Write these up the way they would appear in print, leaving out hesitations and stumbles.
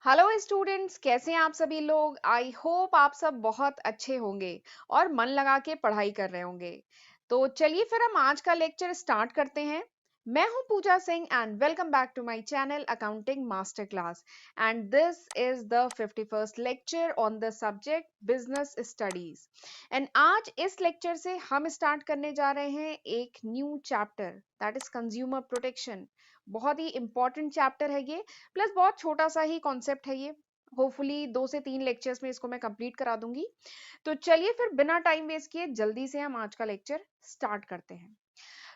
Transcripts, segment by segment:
Hello students, कैसे हैं आप सभी लोग। आई होप आप सब बहुत अच्छे होंगे और मन लगा के पढ़ाई कर रहे होंगे। तो चलिए फिर हम आज का लेक्चर स्टार्ट करते हैं। मैं हूं Pooja Singh and welcome back to my channel accounting master class. And this is the 51st lecture on the subject business studies. And आज इस लेक्चर से हम स्टार्ट करने जा रहे हैं एक new chapter, that is consumer protection. बहुत ही इंपॉर्टेंट चैप्टर है ये, प्लस बहुत छोटा सा ही कॉन्सेप्ट है ये। होपफुली 2 से 3 लेक्चर्स में इसको मैं कंप्लीट करा दूंगी। तो चलिए फिर बिना टाइम वेस्ट किए जल्दी से हम आज का लेक्चर स्टार्ट करते हैं।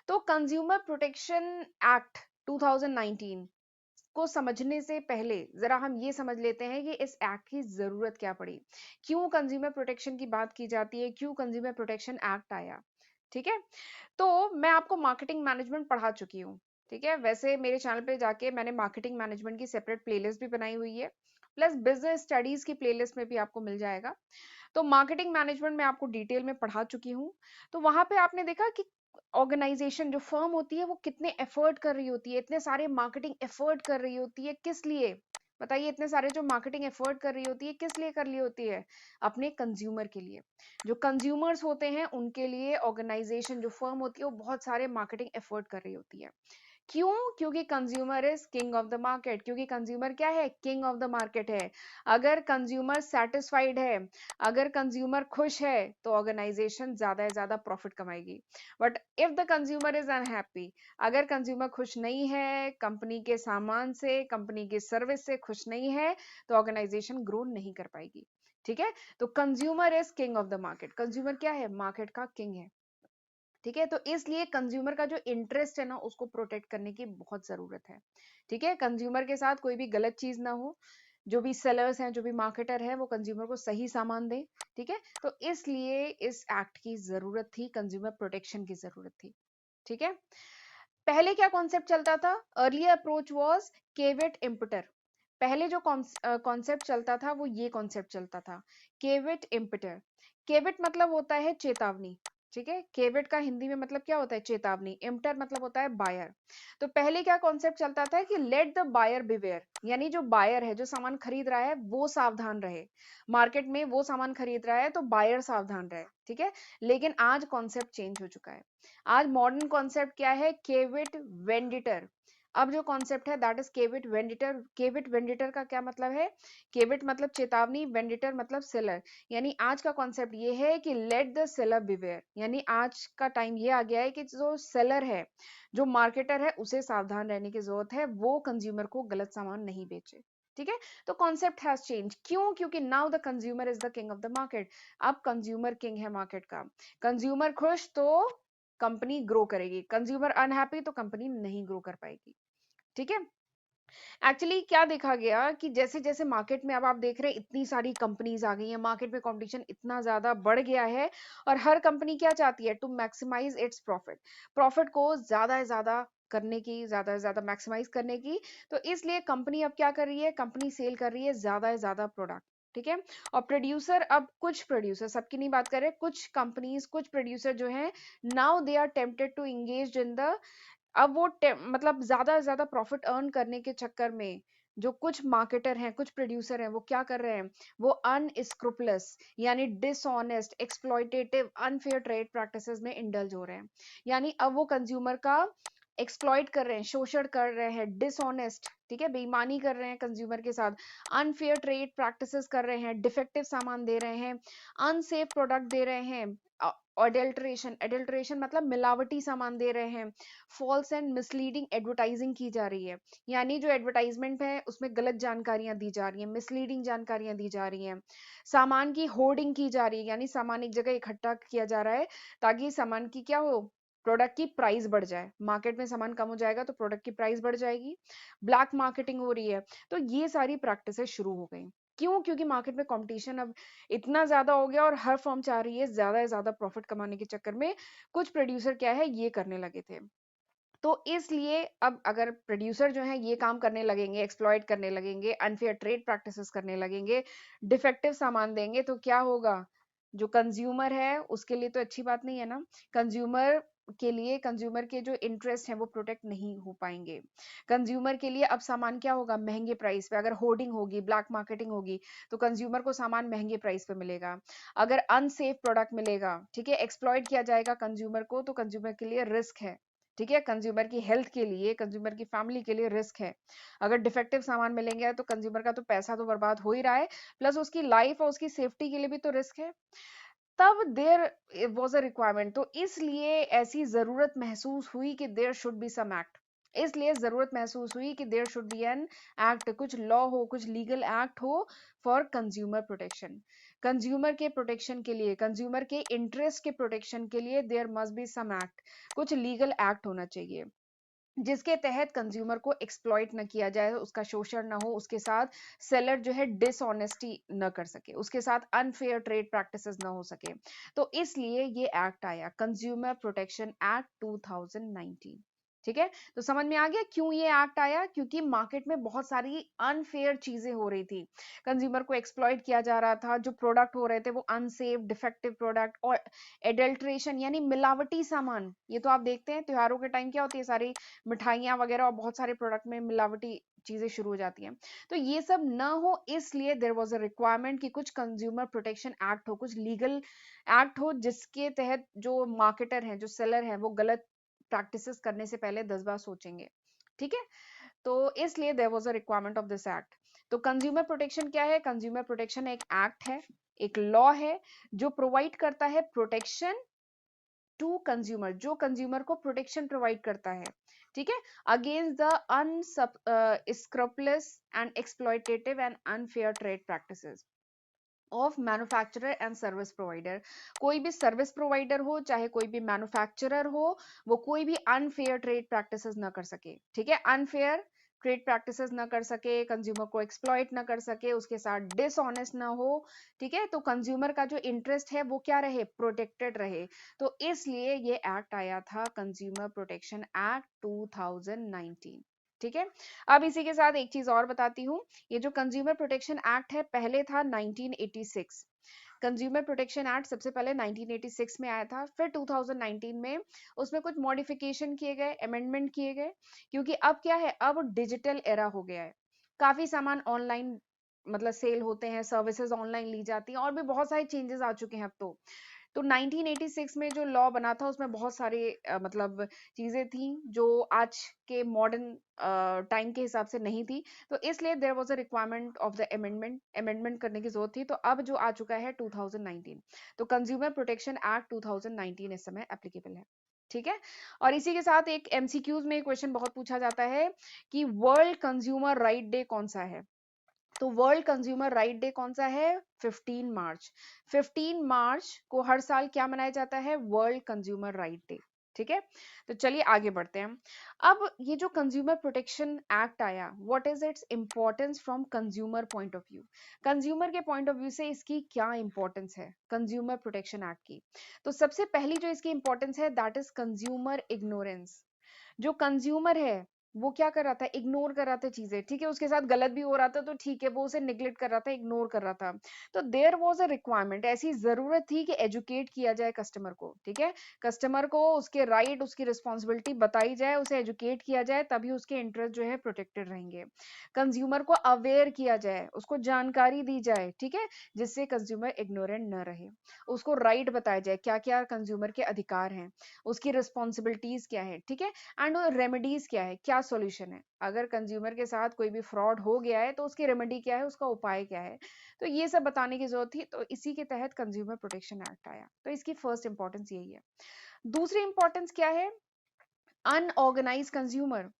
तो कंज्यूमर प्रोटेक्शन एक्ट 2019 को समझने से पहले जरा हम ये समझ लेते हैं कि इस एक्ट की जरूरत क्या पड़ी, क्यों कंज्यूमर प्रोटेक्शन की बात की जाती है, क्यों कंज्यूमर प्रोटेक्शन एक्ट आया। ठीक है। तो मैं आपको मार्केटिंग मैनेजमेंट पढ़ा चुकी हूँ। ठीक है, वैसे मेरे चैनल पे जाके मैंने मार्केटिंग मैनेजमेंट की सेपरेट प्लेलिस्ट भी बनाई हुई है, प्लस बिजनेस स्टडीज की प्लेलिस्ट में भी आपको मिल जाएगा। तो मार्केटिंग मैनेजमेंट में आपको डिटेल में पढ़ा चुकी हूँ। तो वहां पे आपने देखा कि ऑर्गेनाइजेशन जो फर्म होती है वो कितने एफर्ट कर रही होती है, इतने सारे मार्केटिंग एफर्ट कर रही होती है, किस लिए बताइए। इतने सारे जो मार्केटिंग एफर्ट कर रही होती है किस लिए कर रही होती है, अपने कंज्यूमर के लिए। जो कंज्यूमर्स होते हैं उनके लिए ऑर्गेनाइजेशन जो फर्म होती है वो बहुत सारे मार्केटिंग एफर्ट कर रही होती है। क्यों? क्योंकि consumer is king of the market. क्योंकि कंज्यूमर क्या है? किंग ऑफ द मार्केट है। अगर कंज्यूमर सेटिस्फाइड है, अगर कंज्यूमर खुश है, तो ऑर्गेनाइजेशन ज्यादा से ज्यादा प्रॉफिट कमाएगी। But if the consumer is unhappy, अगर कंज्यूमर खुश नहीं है, कंपनी के सामान से, कंपनी की सर्विस से खुश नहीं है, तो ऑर्गेनाइजेशन ग्रो नहीं कर पाएगी। ठीक है। तो consumer is king of the market. Consumer क्या है? मार्केट का किंग है। ठीक है। तो इसलिए कंज्यूमर का जो इंटरेस्ट है ना, उसको प्रोटेक्ट करने की बहुत जरूरत है। ठीक है। कंज्यूमर के साथ कोई भी गलत चीज ना हो, जो भी सेलर्स हैं, जो भी मार्केटर है, वो कंज्यूमर को सही सामान दे। ठीक है। तो इसलिए इस एक्ट की जरूरत थी, कंज्यूमर प्रोटेक्शन की जरूरत थी। ठीक है। पहले क्या कॉन्सेप्ट चलता था? Earlier approach was caveat emptor. पहले जो कॉन्सेप्ट चलता था वो ये कॉन्सेप्ट चलता था, केविट इम्पटर। केविट मतलब होता है चेतावनी। ठीक है। केविट का हिंदी में मतलब क्या होता है? चेतावनी। इम्पटर मतलब होता है बायर। तो पहले क्या कॉन्सेप्ट चलता था कि लेट द बायर बिवेयर, यानी जो बायर है, जो सामान खरीद रहा है, वो सावधान रहे। मार्केट में वो सामान खरीद रहा है तो बायर सावधान रहे। ठीक है। लेकिन आज कॉन्सेप्ट चेंज हो चुका है। आज मॉडर्न कॉन्सेप्ट क्या है? केविट वेंडिटर। अब जो कॉन्सेप्ट है दैट इज केविट वेंडिटर। केविट वेंडिटर का क्या मतलब है? केविट मतलब चेतावनी, वेंडिटर मतलब सेलर। यानी आज का कॉन्सेप्ट ये है कि लेट द सेलर बिवेयर, यानी आज का टाइम ये आ गया है कि जो सेलर है, जो मार्केटर है, उसे सावधान रहने की जरूरत है, वो कंज्यूमर को गलत सामान नहीं बेचे। ठीक है। तो कॉन्सेप्ट हैज चेंज। क्यों? क्योंकि now the consumer is the king of the market. अब कंज्यूमर किंग है मार्केट का। कंज्यूमर खुश तो कंपनी ग्रो करेगी, कंज्यूमर अनहैप्पी तो कंपनी नहीं ग्रो कर पाएगी। ठीक है। एक्चुअली क्या देखा गया कि जैसे जैसे मार्केट में अब आप देख रहे हैं इतनी सारी कंपनीज आ गई हैं, मार्केट में कंपटीशन इतना ज्यादा बढ़ गया है, और हर कंपनी क्या चाहती है? To maximize its profit. Profit को ज्यादा से ज्यादा करने की, ज्यादा से ज्यादा मैक्सिमाइज करने की। तो इसलिए कंपनी अब क्या कर रही है? कंपनी सेल कर रही है ज्यादा से ज्यादा प्रोडक्ट। ठीक है। और प्रोड्यूसर, अब कुछ प्रोड्यूसर, सबकी नहीं बात कर रहे, कुछ कंपनीज, कुछ प्रोड्यूसर जो हैं, now they are tempted to engage in the, अब वो मतलब ज्यादा से ज्यादा प्रॉफिट अर्न करने के चक्कर में जो कुछ मार्केटर हैं, कुछ प्रोड्यूसर हैं, वो क्या कर रहे हैं? वो अनस्क्रूपलस, यानी dishonest, exploitative, unfair trade practices में इंडल्ज हो रहे हैं। यानी अब वो कंज्यूमर का एक्सप्लॉइट कर रहे हैं, शोषण कर रहे हैं, डिसऑनेस्ट, ठीक है, बेईमानी कर रहे हैं कंज्यूमर के साथ, अनफेयर ट्रेड प्रैक्टिसेस कर रहे हैं, डिफेक्टिव सामान दे रहे हैं, अनसेफ प्रोडक्ट दे रहे हैं, अडल्ट्रेशन, एडल्ट्रेशन मतलब मिलावटी सामान दे रहे हैं, फॉल्स एंड मिसलीडिंग एडवर्टाइजिंग की जा रही है। यानी जो एडवर्टाइजमेंट है उसमें गलत जानकारियां दी जा रही हैं, मिसलीडिंग जानकारियां दी जा रही हैं, सामान की होर्डिंग की जा रही है, यानी सामान एक जगह इकट्ठा किया जा रहा है ताकि सामान की क्या हो? प्रोडक्ट की प्राइस बढ़ जाए। मार्केट में सामान कम हो जाएगा तो प्रोडक्ट की प्राइस बढ़ जाएगी। ब्लैक मार्केटिंग हो रही है। तो ये सारी प्रैक्टिसेस शुरू हो गई। क्यों? क्योंकि मार्केट में कंपटीशन अब इतना ज्यादा हो गया और हर फर्म चाह रही है ज्यादा से ज्यादा प्रॉफिट कमाने के चक्कर में कुछ प्रोड्यूसर क्या है, ये करने लगे थे। तो इसलिए अब अगर प्रोड्यूसर जो है ये काम करने लगेंगे, एक्सप्लॉइट करने लगेंगे, अनफेयर ट्रेड प्रैक्टिसेस करने लगेंगे, डिफेक्टिव सामान देंगे, तो क्या होगा? जो कंज्यूमर है उसके लिए तो अच्छी बात नहीं है ना। कंज्यूमर के लिए कंज्यूमर के जो इंटरेस्ट हैं वो प्रोटेक्ट नहीं हो पाएंगे। कंज्यूमर के लिए अब सामान क्या होगा, महंगे प्राइस पे। अगर होर्डिंग होगी, ब्लैक मार्केटिंग होगी, तो कंज्यूमर को सामान महंगे प्राइस पे मिलेगा। अगर अनसेफ प्रोडक्ट मिलेगा, ठीक है, एक्सप्लॉइट किया जाएगा कंज्यूमर को, तो कंज्यूमर के लिए रिस्क है। ठीक है, कंज्यूमर की हेल्थ के लिए, कंज्यूमर की फैमिली के लिए रिस्क है। अगर डिफेक्टिव सामान मिलेंगे तो कंज्यूमर का तो पैसा तो बर्बाद हो ही रहा है, प्लस उसकी लाइफ और उसकी सेफ्टी के लिए भी तो रिस्क है। तब देयर वाज अ रिक्वायरमेंट, तो इसलिए ऐसी जरूरत महसूस हुई कि there should be some act. इसलिए जरूरत महसूस हुई कि there should be an act, कुछ लॉ हो, कुछ लीगल एक्ट हो फॉर कंज्यूमर प्रोटेक्शन। कंज्यूमर के प्रोटेक्शन के लिए, कंज्यूमर के इंटरेस्ट के प्रोटेक्शन के लिए there must be some act, कुछ लीगल एक्ट होना चाहिए जिसके तहत कंज्यूमर को एक्सप्लॉइट न किया जाए, उसका शोषण ना हो, उसके साथ सेलर जो है डिसऑनेस्टी न कर सके, उसके साथ अनफेयर ट्रेड प्रैक्टिसेस न हो सके। तो इसलिए ये एक्ट आया, कंज्यूमर प्रोटेक्शन एक्ट 2019। ठीक है, तो समझ में आ गया क्यों ये एक्ट आया, क्योंकि मार्केट में बहुत सारी अनफेयर चीजें हो रही थी, कंज्यूमर को एक्सप्लॉइट किया जा रहा था, जो प्रोडक्ट हो रहे थे वो अनसेफ, डिफेक्टिव प्रोडक्ट और एडल्ट्रेशन यानी मिलावटी सामान। ये तो आप देखते हैं त्योहारों के टाइम क्या होती है, सारी मिठाइयाँ वगैरह और बहुत सारे प्रोडक्ट में मिलावटी चीजें शुरू हो जाती हैं। तो ये सब ना हो, इसलिए देयर वाज अ रिक्वायरमेंट कि कुछ कंज्यूमर प्रोटेक्शन एक्ट हो, कुछ लीगल एक्ट हो, जिसके तहत जो मार्केटर हैं, जो सेलर हैं, वो गलत प्रैक्टिसेस करने से पहले 10 बार सोचेंगे। ठीक है, तो इसलिए there was a requirement of this act. तो कंज्यूमर प्रोटेक्शन क्या है, कंज्यूमर प्रोटेक्शन एक एक्ट है, एक लॉ है, जो प्रोवाइड करता है प्रोटेक्शन टू कंज्यूमर, जो कंज्यूमर को प्रोटेक्शन प्रोवाइड करता है, ठीक है, against the unscrupulous and exploitative and unfair trade practices of manufacturer and service provider. कोई भी सर्विस प्रोवाइडर हो, चाहे कोई भी मैन्युफैक्चरर हो, वो कोई भी अनफेयर ट्रेड प्रैक्टिसेस ना कर सके। ठीक है, अनफेयर ट्रेड प्रैक्टिसेस ना कर सके, कंज्यूमर को एक्सप्लॉइट ना कर सके, उसके साथ डिसऑनेस्ट ना हो। ठीक है, तो कंज्यूमर का जो इंटरेस्ट है वो क्या रहे, प्रोटेक्टेड रहे। तो इसलिए ये एक्ट आया था, कंज्यूमर प्रोटेक्शन एक्ट 2019। ठीक है, अब इसी के साथ एक चीज और बताती हूँ। ये जो कंज्यूमर प्रोटेक्शन एक्ट है, पहले था 1986। कंज्यूमर प्रोटेक्शन एक्ट सबसे पहले 1986 में आया था, फिर 2019 में उसमें कुछ मॉडिफिकेशन किए गए, अमेंडमेंट किए गए, क्योंकि अब क्या है, अब डिजिटल एरा हो गया है, काफी सामान ऑनलाइन मतलब सेल होते हैं, सर्विसेज ऑनलाइन ली जाती हैं, और भी बहुत सारे चेंजेस आ चुके हैं अब तो 1986 में जो लॉ बना था उसमें बहुत सारे मतलब चीजें थी जो आज के मॉडर्न टाइम के हिसाब से नहीं थी। तो इसलिए there was a requirement of the amendment करने की जरूरत थी। तो अब जो आ चुका है 2019, तो कंज्यूमर प्रोटेक्शन एक्ट 2019 इस समय एप्लीकेबल है। ठीक है, और इसी के साथ एक एमसीक्यूज में क्वेश्चन बहुत पूछा जाता है कि वर्ल्ड कंज्यूमर राइट डे कौन सा है। तो वर्ल्ड कंज्यूमर राइट डे कौन सा है, 15 मार्च। 15 मार्च को हर साल क्या मनाया जाता है, वर्ल्ड कंज्यूमर राइट डे। ठीक है, तो चलिए आगे बढ़ते हैं। अब ये जो कंज्यूमर प्रोटेक्शन एक्ट आया, what is its importance from consumer point of view. Consumer के पॉइंट ऑफ व्यू से इसकी क्या इंपॉर्टेंस है कंज्यूमर प्रोटेक्शन एक्ट की। तो सबसे पहली जो इसकी इंपॉर्टेंस है, दैट इज कंज्यूमर इग्नोरेंस। जो कंज्यूमर है वो क्या कर रहा था, इग्नोर कर रहा था चीजें। ठीक है, उसके साथ गलत भी हो रहा था तो ठीक है, वो उसे निग्लेक्ट कर रहा था, इग्नोर कर रहा था। तो देयर वाज अ रिक्वायरमेंट, ऐसी जरूरत थी कि एजुकेट किया जाए कस्टमर को। ठीक है, कस्टमर को उसके राइट, उसकी रिस्पॉन्सिबिलिटी बताई जाए, उसे एजुकेट किया जाए, तभी उसके इंटरेस्ट जो है प्रोटेक्टेड रहेंगे। कंज्यूमर को अवेयर किया जाए, उसको जानकारी दी जाए, ठीक है, जिससे कंज्यूमर इग्नोरेंट न रहे। उसको राइट बताया जाए, क्या क्या कंज्यूमर के अधिकार हैं, उसकी रिस्पॉन्सिबिलिटीज क्या है। ठीक है, एंड रेमेडीज क्या है, क्या सॉल्यूशन है, अगर कंज्यूमर के साथ कोई भी फ्रॉड हो गया है तो उसकी रेमेडी क्या है, उसका उपाय क्या है। तो ये सब बताने की जरूरत थी, तो इसी के तहत कंज्यूमर प्रोटेक्शन एक्ट आया। तो इसकी फर्स्ट इंपॉर्टेंस यही है। दूसरी इंपॉर्टेंस क्या है, अनऑर्गेनाइज कंज्यूमर।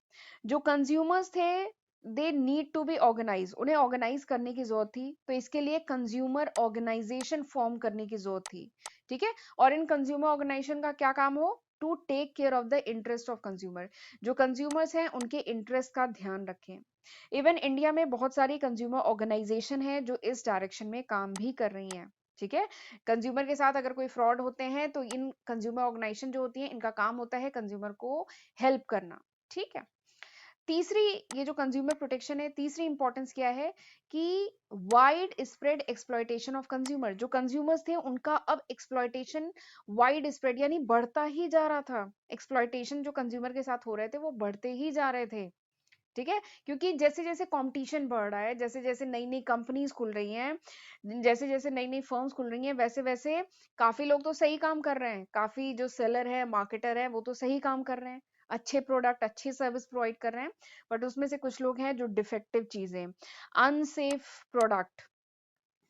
जो कंज्यूमर्स थे, they need to be organise, उन्हें ऑर्गेनाइज करने की जरूरत थी। तो इसके लिए कंज्यूमर ऑर्गेनाइजेशन फॉर्म करने की जरूरत थी। ठीक है, और इन कंज्यूमर ऑर्गेनाइजेशन का क्या काम हो, to take care of the interest of consumer, जो कंज्यूमर्स हैं उनके इंटरेस्ट का ध्यान रखें। इवन इंडिया में बहुत सारी कंज्यूमर ऑर्गेनाइजेशन है जो इस डायरेक्शन में काम भी कर रही हैं। ठीक है, कंज्यूमर के साथ अगर कोई फ्रॉड होते हैं तो इन कंज्यूमर ऑर्गेनाइजेशन जो होती है, इनका काम होता है कंज्यूमर को हेल्प करना। ठीक है, तीसरी, ये जो कंज्यूमर प्रोटेक्शन है, तीसरी इंपॉर्टेंस क्या है कि wide spread exploitation of consumer. जो कंज्यूमर्स थे उनका अब एक्सप्लॉयटेशन वाइड स्प्रेड यानी बढ़ता ही जा रहा था। एक्सप्लॉयटेशन जो कंज्यूमर के साथ हो रहे थे वो बढ़ते ही जा रहे थे। ठीक है, क्योंकि जैसे जैसे कंपटीशन बढ़ रहा है, जैसे जैसे नई नई कंपनीज खुल रही हैं, जैसे जैसे नई नई फर्म्स खुल रही हैं, वैसे वैसे काफी लोग तो सही काम कर रहे हैं, काफी जो सेलर है, मार्केटर है, वो तो सही काम कर रहे हैं, अच्छे प्रोडक्ट, अच्छी सर्विस प्रोवाइड कर रहे हैं। बट उसमें से कुछ लोग हैं जो डिफेक्टिव चीजें, अनसेफ प्रोडक्ट,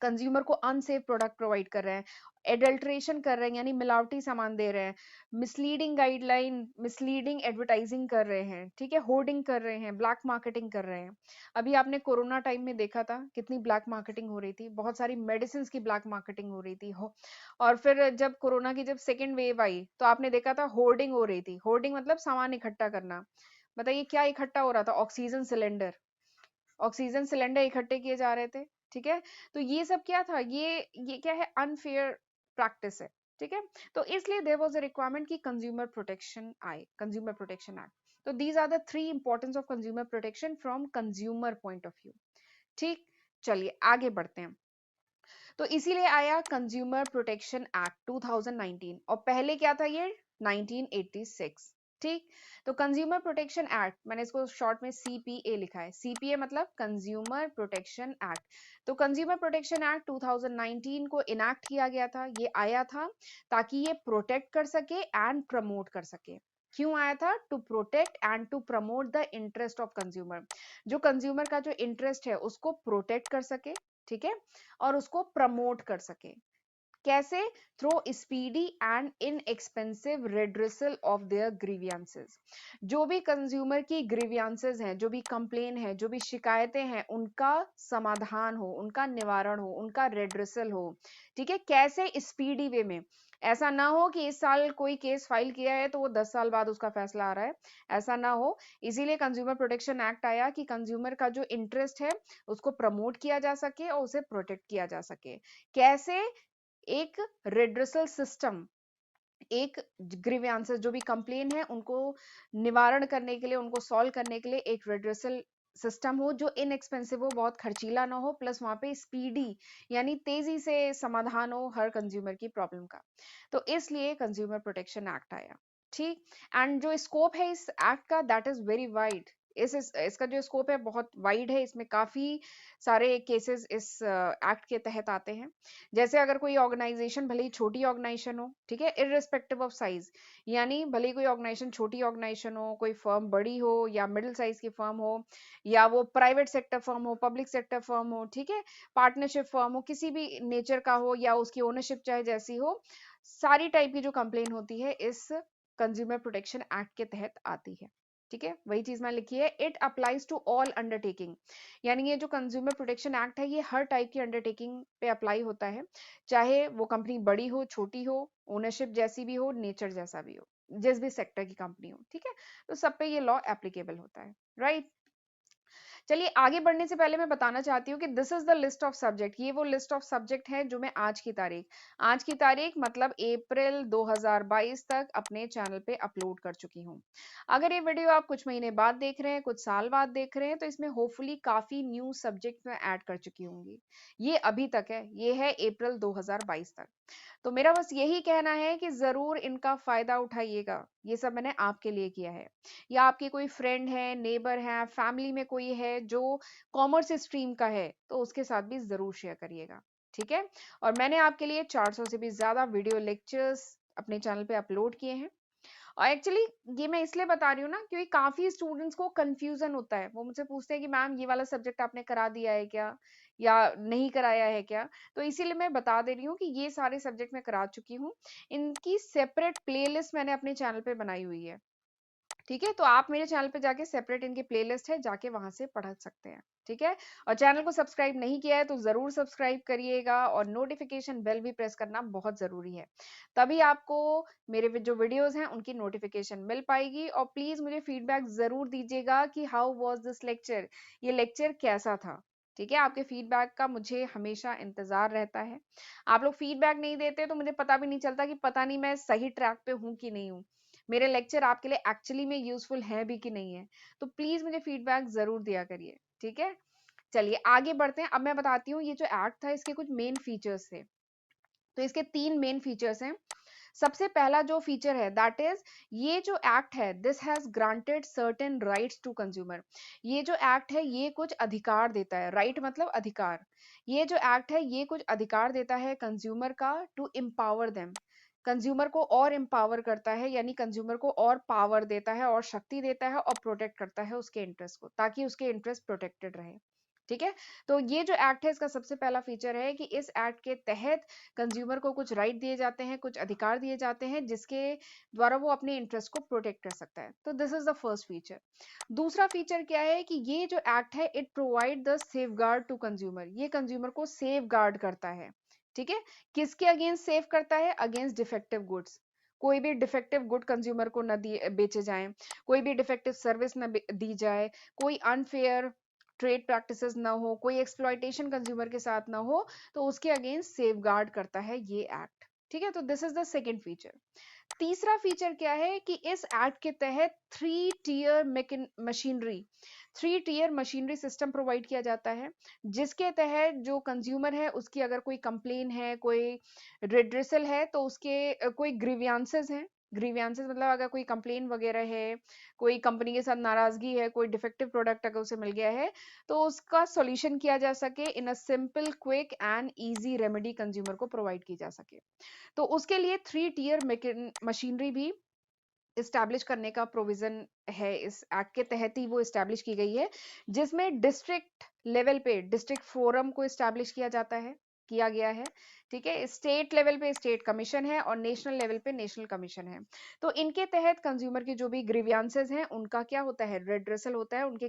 कंज्यूमर को अनसेफ प्रोडक्ट प्रोवाइड कर रहे हैं, एडल्ट्रेशन कर रहे हैं यानी मिलावटी सामान दे रहे हैं, मिसलीडिंग गाइडलाइन, मिसलीडिंग एडवर्टाइजिंग कर रहे हैं, ठीक है, होर्डिंग कर रहे हैं, ब्लैक मार्केटिंग कर रहे हैं। अभी आपने कोरोना टाइम में देखा था कितनी ब्लैक मार्केटिंग हो रही थी, बहुत सारी मेडिसिन की ब्लैक मार्केटिंग हो रही थी हो। और फिर जब कोरोना की जब सेकेंड वेव आई तो आपने देखा था होर्डिंग हो रही थी। होर्डिंग मतलब सामान इकट्ठा करना। बताइए क्या इकट्ठा हो रहा था? ऑक्सीजन सिलेंडर, ऑक्सीजन सिलेंडर इकट्ठे किए जा रहे थे। ठीक है, तो ये सब क्या था? ये क्या है? अनफेयर प्रैक्टिस है। ठीक है, तो इसलिए देयर वाज अ रिक्वायरमेंट कि कंज्यूमर प्रोटेक्शन आए, कंज्यूमर प्रोटेक्शन एक्ट। तो these are the three importance of consumer protection from consumer point of view. ठीक, चलिए आगे बढ़ते हैं। तो इसीलिए आया कंज्यूमर प्रोटेक्शन एक्ट 2019, और पहले क्या था ये? 1986। ठीक, तो कंज्यूमर प्रोटेक्शन एक्ट, मैंने इसको शॉर्ट में सीपीए लिखा है। सीपीए मतलब कंज्यूमर प्रोटेक्शन एक्ट। तो कंज्यूमर प्रोटेक्शन एक्ट 2019 को इनैक्ट किया गया था, ये आया था ताकि ये प्रोटेक्ट कर सके एंड प्रमोट कर सके। क्यों आया था? To protect and to promote the interest of consumer. जो कंज्यूमर का जो इंटरेस्ट है उसको प्रोटेक्ट कर सके, ठीक है, और उसको प्रमोट कर सके। कैसे? Through speedy and inexpensive redressal of their grievances. जो भी कंज्यूमर की ग्रीवियंसेस हैं, जो भी कंप्लेन है, जो भी शिकायतें हैं, उनका समाधान हो, उनका निवारण हो, उनका रेड्रेसल हो। ठीक है, कैसे? स्पीडी वे में। ऐसा ना हो कि इस साल कोई केस फाइल किया है तो वो 10 साल बाद उसका फैसला आ रहा है, ऐसा ना हो। इसीलिए कंज्यूमर प्रोटेक्शन एक्ट आया कि कंज्यूमर का जो इंटरेस्ट है उसको प्रमोट किया जा सके और उसे प्रोटेक्ट किया जा सके। कैसे? एक रेड्रेसल सिस्टम, एक ग्रीवियंसेस, जो भी कंप्लेन है उनको निवारण करने के लिए, उनको सॉल्व करने के लिए एक रेड्रेसल सिस्टम हो जो इनएक्सपेंसिव हो, बहुत खर्चीला ना हो, प्लस वहां पे स्पीडी यानी तेजी से समाधान हो हर कंज्यूमर की प्रॉब्लम का। तो इसलिए कंज्यूमर प्रोटेक्शन एक्ट आया। ठीक, एंड जो स्कोप है इस एक्ट का, दैट इज वेरी वाइड। इसका जो स्कोप है बहुत वाइड है, इसमें काफी सारे केसेस इस एक्ट के तहत आते हैं। जैसे अगर कोई ऑर्गेनाइजेशन, भले ही छोटी ऑर्गेनाइजेशन हो, ठीक है, इररिस्पेक्टिव ऑफ साइज, यानी भले ही कोई ऑर्गेनाइजेशन छोटी ऑर्गेनाइजेशन हो, कोई फर्म बड़ी हो या मिडिल साइज की फर्म हो, या वो प्राइवेट सेक्टर फर्म हो, पब्लिक सेक्टर फर्म हो, ठीक है, पार्टनरशिप फर्म हो, किसी भी नेचर का हो, या उसकी ओनरशिप चाहे जैसी हो, सारी टाइप की जो कंप्लेन होती है इस कंज्यूमर प्रोटेक्शन एक्ट के तहत आती है। ठीक है, वही चीज मैं लिखी है, it applies to all undertaking. यानी ये जो कंज्यूमर प्रोटेक्शन एक्ट है ये हर टाइप की अंडरटेकिंग पे अप्लाई होता है, चाहे वो कंपनी बड़ी हो, छोटी हो, ओनरशिप जैसी भी हो, नेचर जैसा भी हो, जिस भी सेक्टर की कंपनी हो। ठीक है, तो सब पे ये लॉ एप्लीकेबल होता है, राइट। चलिए आगे बढ़ने से पहले मैं बताना चाहती हूँ कि this is the list of subject. ये वो लिस्ट ऑफ सब्जेक्ट है जो मैं आज की तारीख मतलब अप्रैल 2022 तक अपने चैनल पे अपलोड कर चुकी हूँ। अगर ये वीडियो आप कुछ महीने बाद देख रहे हैं, कुछ साल बाद देख रहे हैं, तो इसमें होपफुली काफी न्यू सब्जेक्ट मैं ऐड कर चुकी होंगी। ये अभी तक है, ये है अप्रैल 2022 तक। तो मेरा बस यही कहना है कि जरूर इनका फायदा उठाइएगा। ये सब मैंने आपके लिए किया है, या आपकी कोई फ्रेंड है, नेबर है, फैमिली में कोई है जो कॉमर्स स्ट्रीम का है, तो उसके साथ भी जरूर शेयर करिएगा। ठीक है, और मैंने आपके लिए 400 से भी ज्यादा वीडियो लेक्चर्स अपने चैनल पे अपलोड किए हैं। और एक्चुअली ये मैं इसलिए बता रही हूँ ना क्योंकि काफी स्टूडेंट्स को कंफ्यूजन होता है, वो मुझसे पूछते हैं कि मैम ये वाला सब्जेक्ट आपने करा दिया है क्या, या नहीं कराया है क्या। तो इसीलिए मैं बता दे रही हूँ कि ये सारे सब्जेक्ट मैं करा चुकी हूँ। इनकी सेपरेट प्लेलिस्ट मैंने अपने चैनल पे बनाई हुई है। ठीक है, तो आप मेरे चैनल पे जाके सेपरेट इनकी प्लेलिस्ट है, जाके वहां से पढ़ सकते हैं। ठीक है, और चैनल को सब्सक्राइब नहीं किया है तो जरूर सब्सक्राइब करिएगा, और नोटिफिकेशन बेल भी प्रेस करना बहुत जरूरी है, तभी आपको मेरे जो वीडियोस हैं उनकी नोटिफिकेशन मिल पाएगी। और प्लीज मुझे फीडबैक जरूर दीजिएगा कि हाउ वाज दिस लेक्चर, ये लेक्चर कैसा था। ठीक है, आपके फीडबैक का मुझे हमेशा इंतजार रहता है। आप लोग फीडबैक नहीं देते तो मुझे पता भी नहीं चलता कि पता नहीं मैं सही ट्रैक पे हूँ कि नहीं हूँ। मेरे लेक्चर आपके लिए एक्चुअली में यूजफुल है भी कि नहीं है। तो प्लीज मुझे फीडबैक जरूर दिया करिए, ठीक है। चलिए आगे बढ़ते हैं। अब मैं बताती हूँ ये जो एक्ट था इसके कुछ मेन फीचर्स थे। तो इसके 3 मेन फीचर्स हैं। सबसे पहला जो फीचर है दैट इज, ये जो एक्ट है this has granted certain rights to consumer. ये जो एक्ट है ये कुछ अधिकार देता है, राइट मतलब अधिकार। ये जो एक्ट है ये कुछ अधिकार देता है कंज्यूमर का टू एम्पावर देम। कंज्यूमर को और एम्पावर करता है, यानी कंज्यूमर को और पावर देता है और शक्ति देता है और प्रोटेक्ट करता है उसके इंटरेस्ट को, ताकि उसके इंटरेस्ट प्रोटेक्टेड रहे, ठीक है। तो ये जो एक्ट है इसका सबसे पहला फीचर है कि इस एक्ट के तहत कंज्यूमर को कुछ राइट दिए जाते हैं, कुछ अधिकार दिए जाते हैं जिसके द्वारा वो अपने इंटरेस्ट को प्रोटेक्ट कर सकता है। तो this is the first feature. दूसरा फीचर क्या है कि ये जो एक्ट है it provide the safeguard to consumer. ये कंज्यूमर को सेफगार्ड करता है, ठीक है। किसके अगेंस्ट सेफ करता है? Against defective goods. कोई भी डिफेक्टिव गुड कंज्यूमर को न बेचे जाए, कोई भी डिफेक्टिव सर्विस न दी जाए, कोई अनफेयर ट्रेड प्रैक्टिसेस ना हो, कोई एक्सप्लॉयटेशन कंज्यूमर के साथ ना हो, तो उसके अगेंस्ट सेफगार्ड करता है ये एक्ट, ठीक है। तो this is the second feature. तीसरा फीचर क्या है कि इस एक्ट के तहत 3 टियर मशीनरी सिस्टम प्रोवाइड किया जाता है, जिसके तहत जो कंज्यूमर है उसकी अगर कोई कंप्लेन है, कोई रिड्रेसल है, तो उसके कोई ग्रीवियंसेस हैं। ग्रीवियंसेस मतलब अगर कोई कंप्लेन वगैरह है, कोई कंपनी के साथ नाराजगी है, कोई डिफेक्टिव प्रोडक्ट अगर उसे मिल गया है, तो उसका सॉल्यूशन किया जा सके in a simple quick and easy remedy consumer को प्रोवाइड की जा सके। तो उसके लिए 3 टियर मशीनरी भी इस्टेब्लिश करने का प्रोविजन है, इस एक्ट के तहत ही वो इस्टेब्लिश की गई है, जिसमें डिस्ट्रिक्ट लेवल पे डिस्ट्रिक्ट फोरम को इस्टेब्लिश किया गया है, ठीक है। स्टेट लेवल पे स्टेट कमीशन है और नेशनल लेवल पे नेशनल कमीशन है। तो इनके तहत कंज्यूमर के जो भी ग्रीवियंसेस हैं उनका क्या होता है? रेड्रेसल होता है। उनके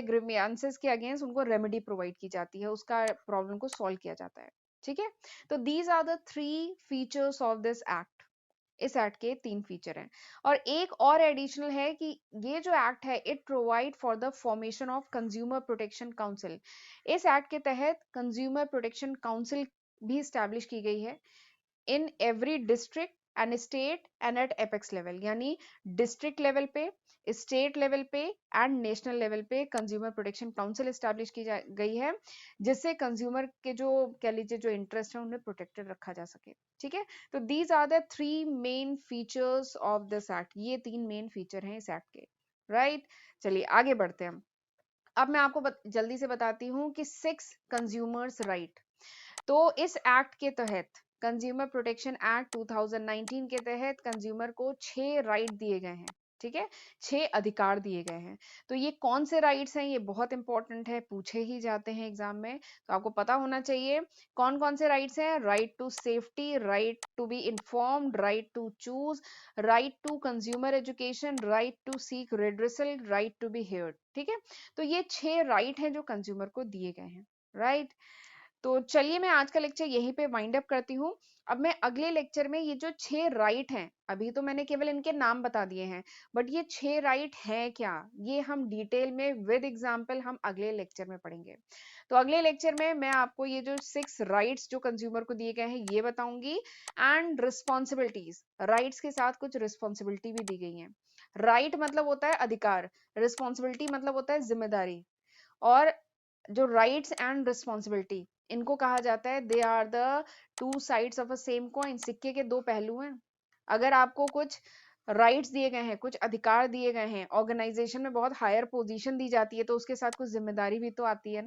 ग्रीवियंसेस के अगेंस्ट उनको रेमेडी प्रोवाइड की जाती है, उसका प्रॉब्लम को सॉल्व किया जाता है, ठीक है। तो these are the 3 features of this act. इस एक्ट के 3 फीचर हैं। और एक और एडिशनल है कि ये जो एक्ट है it provide for the formation of consumer protection council. इस एक्ट के तहत कंज्यूमर प्रोटेक्शन काउंसिल भी स्टैब्लिश की गई है in every district and state and at apex level, यानी डिस्ट्रिक्ट लेवल पे, स्टेट लेवल पे एंड नेशनल लेवल पे कंज्यूमर प्रोटेक्शन काउंसिल एस्टैब्लिश की गई है, जिससे कंज्यूमर के जो कह लीजिए जो इंटरेस्ट है उन्हें प्रोटेक्टेड रखा जा सके, ठीक है। तो these are the 3 main features of this act. ये 3 मेन फीचर हैं इस एक्ट के, राइट। चलिए आगे बढ़ते हैं। अब मैं आपको जल्दी से बताती हूँ कि 6 कंज्यूमर्स राइट। तो इस एक्ट के तहत कंज्यूमर प्रोटेक्शन एक्ट 2019 के तहत कंज्यूमर को 6 राइट दिए गए हैं, ठीक है। 6 अधिकार दिए गए हैं। तो ये कौन से राइट्स हैं? ये बहुत इंपॉर्टेंट है, पूछे ही जाते हैं एग्जाम में, तो आपको पता होना चाहिए कौन कौन से राइट्स हैं। Right to safety, right to be informed, right to choose, right to consumer education, right to seek redressal, right to be heard, ठीक है। तो ये 6 राइट हैं जो कंज्यूमर को दिए गए हैं, राइट। तो चलिए मैं आज का लेक्चर यहीं पे वाइंड अप करती हूँ। अब मैं अगले लेक्चर में ये जो 6 राइट हैं, अभी तो मैंने केवल इनके नाम बता दिए हैं, बट ये 6 राइट हैं क्या, ये हम डिटेल में विद एग्जांपल हम अगले लेक्चर में पढ़ेंगे। तो अगले लेक्चर में मैं आपको ये जो 6 राइट्स जो कंज्यूमर को दिए गए हैं ये बताऊंगी, एंड रिस्पॉन्सिबिलिटीज, राइट्स के साथ कुछ रिस्पॉन्सिबिलिटी भी दी गई है। राइट मतलब होता है अधिकार, रिस्पॉन्सिबिलिटी मतलब होता है जिम्मेदारी। और जो राइट्स एंड रिस्पॉन्सिबिलिटी, इनको कहा जाता है they are the 2 sides of a same coin. सिक्के के 2 पहलू हैं। अगर आपको कुछ राइट्स दिए गए हैं, कुछ अधिकार दिए गए हैं, ऑर्गेनाइजेशन में बहुत हायर पोजीशन दी जाती है, तो उसके साथ कुछ जिम्मेदारी भी तो आती है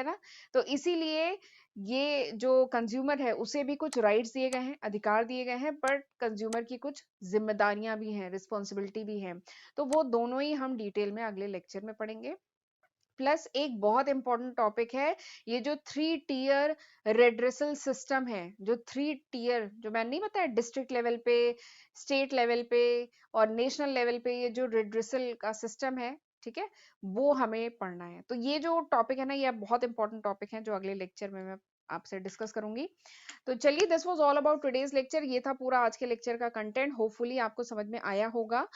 ना। तो इसीलिए ये जो कंज्यूमर है उसे भी कुछ राइट्स दिए गए हैं, अधिकार दिए गए हैं, पर कंज्यूमर की कुछ जिम्मेदारियां भी हैं, रिस्पॉन्सिबिलिटी भी है। तो वो दोनों ही हम डिटेल में अगले लेक्चर में पढ़ेंगे। प्लस एक बहुत इंपॉर्टेंट टॉपिक है, ये जो 3 टियर रेड्रेसल सिस्टम है, जो 3 टियर जो मैंने नहीं बताया, डिस्ट्रिक्ट लेवल पे, स्टेट लेवल पे और नेशनल लेवल पे, ये जो रेड्रेसल का सिस्टम है, ठीक है, वो हमें पढ़ना है। तो ये जो टॉपिक है ना, ये बहुत इंपॉर्टेंट टॉपिक है जो अगले लेक्चर में मैं आपसे डिस्कस करूंगी। तो चलिए, this was all about today's lecture. ये था पूरा आज के लेक्चर का कंटेंट। होपफुली आपको समझ में आया होगा।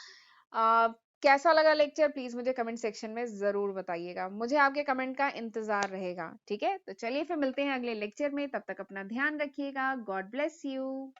कैसा लगा लेक्चर प्लीज मुझे कमेंट सेक्शन में जरूर बताइएगा। मुझे आपके कमेंट का इंतजार रहेगा, ठीक है। तो चलिए फिर मिलते हैं अगले लेक्चर में, तब तक अपना ध्यान रखिएगा। God bless you.